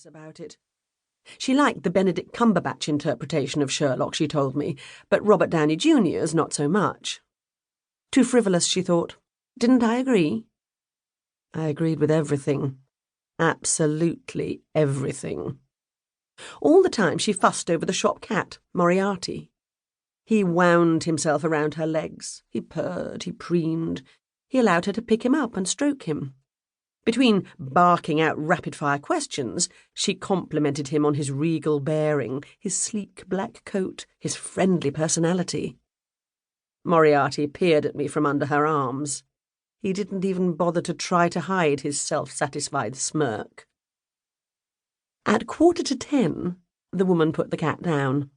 frivolous about it. She liked the Benedict Cumberbatch interpretation of Sherlock, she told me, but Robert Downey Jr.'s not so much. Too frivolous, she thought. Didn't I agree? I agreed with everything. Absolutely everything. All the time she fussed over the shop cat, Moriarty. He wound himself around her legs. He purred, he preened. He allowed her to pick him up and stroke him. Between barking out rapid-fire questions, she complimented him on his regal bearing, his sleek black coat, his friendly personality. Moriarty peered at me from under her arms. He didn't even bother to try to hide his self-satisfied smirk. At 10:15, the woman put the cat down.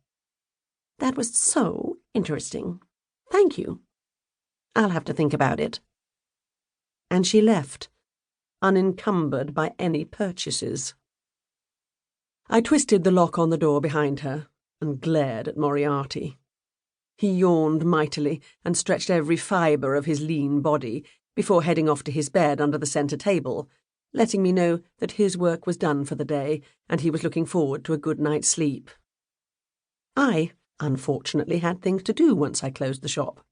That was so interesting. Thank you. I'll have to think about it. And she left, unencumbered by any purchases. I twisted the lock on the door behind her and glared at Moriarty. He yawned mightily and stretched every fibre of his lean body before heading off to his bed under the centre table, letting me know that his work was done for the day and he was looking forward to a good night's sleep. I, unfortunately, had things to do once I closed the shop.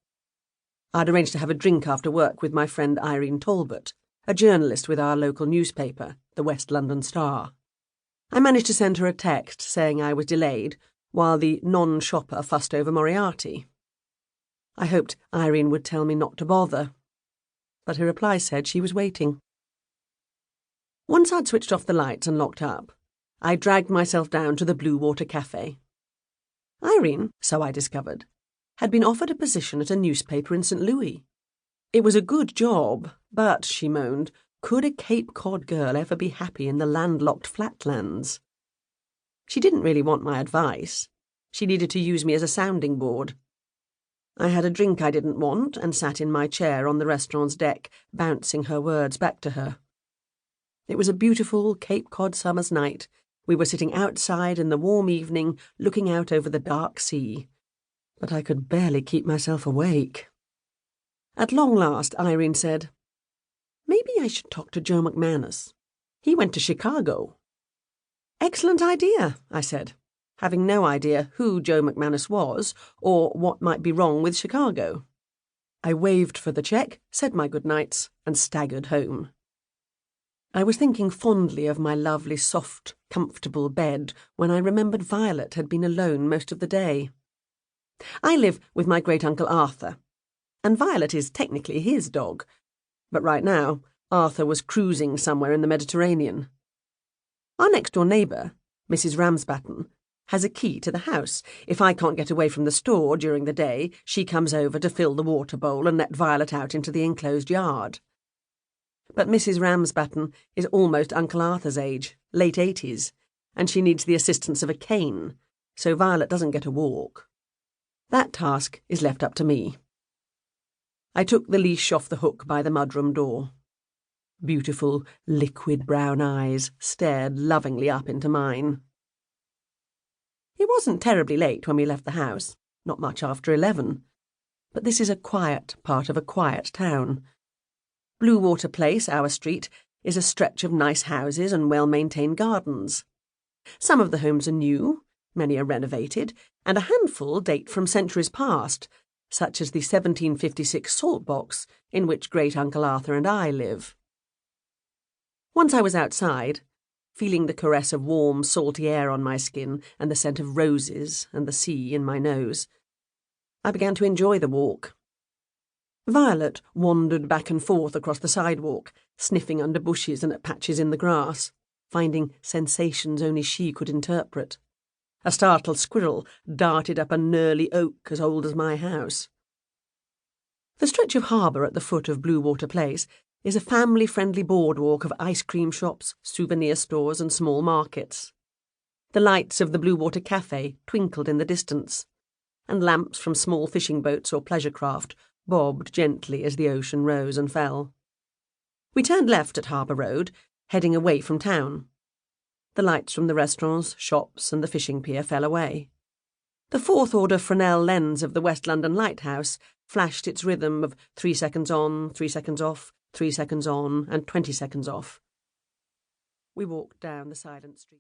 I'd arranged to have a drink after work with my friend Irene Talbot, a journalist with our local newspaper, the West London Star. I managed to send her a text saying I was delayed, while the non-shopper fussed over Moriarty. I hoped Irene would tell me not to bother, but her reply said she was waiting. Once I'd switched off the lights and locked up, I dragged myself down to the Blue Water Cafe. Irene, so I discovered, had been offered a position at a newspaper in St. Louis. It was a good job, but, she moaned, could a Cape Cod girl ever be happy in the landlocked flatlands? She didn't really want my advice. She needed to use me as a sounding board. I had a drink I didn't want and sat in my chair on the restaurant's deck, bouncing her words back to her. It was a beautiful Cape Cod summer's night. We were sitting outside in the warm evening, looking out over the dark sea. But I could barely keep myself awake. At long last, Irene said, "Maybe I should talk to Joe McManus. He went to Chicago." "Excellent idea," I said, having no idea who Joe McManus was or what might be wrong with Chicago. I waved for the cheque, said my good nights, and staggered home. I was thinking fondly of my lovely, soft, comfortable bed when I remembered Violet had been alone most of the day. I live with my great-uncle Arthur, and Violet is technically his dog, but right now Arthur was cruising somewhere in the Mediterranean. Our next-door neighbour, Mrs. Ramsbatten, has a key to the house. If I can't get away from the store during the day, she comes over to fill the water bowl and let Violet out into the enclosed yard. But Mrs. Ramsbatten is almost Uncle Arthur's age, late 80s, and she needs the assistance of a cane, so Violet doesn't get a walk. That task is left up to me. I took the leash off the hook by the mudroom door. Beautiful, liquid brown eyes stared lovingly up into mine. It wasn't terribly late when we left the house, not much after 11, but this is a quiet part of a quiet town. Blue Water Place, our street, is a stretch of nice houses and well-maintained gardens. Some of the homes are new, many are renovated, and a handful date from centuries past, such as the 1756 salt box in which Great-Uncle Arthur and I live. Once I was outside, feeling the caress of warm, salty air on my skin and the scent of roses and the sea in my nose, I began to enjoy the walk. Violet wandered back and forth across the sidewalk, sniffing under bushes and at patches in the grass, finding sensations only she could interpret. A startled squirrel darted up a gnarly oak as old as my house. The stretch of harbour at the foot of Blue Water Place is a family-friendly boardwalk of ice cream shops, souvenir stores and small markets. The lights of the Blue Water Cafe twinkled in the distance, and lamps from small fishing boats or pleasure craft bobbed gently as the ocean rose and fell. We turned left at Harbour Road, heading away from town. The lights from the restaurants, shops and the fishing pier fell away. The fourth-order Fresnel lens of the West London lighthouse flashed its rhythm of 3 seconds on, 3 seconds off, 3 seconds on and 20 seconds off. We walked down the silent street.